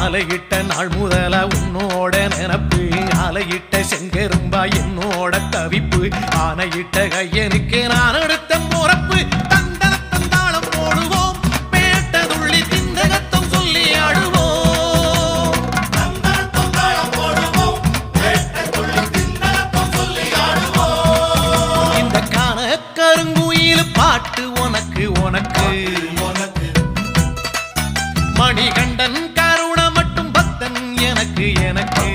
மாலையிட்ட நாள் முதல உன்னோட நினப்பு ஆலையிட்ட செங்கரும்பா என்னோட தவிப்பு ஆனையிட்ட கையனுக்கு நான் எடுத்த முறப்பு தந்தனத்தந்தாளம் போடுவோம் பேட்டதுள்ளி திந்தகத்தம் சொல்லி ஆடுவோம் இந்த காண கருங்குயில் பாட்டு உனக்கு உனக்கு மணிகண்டன் கருண மட்டும் பக்தன் எனக்கு எனக்கு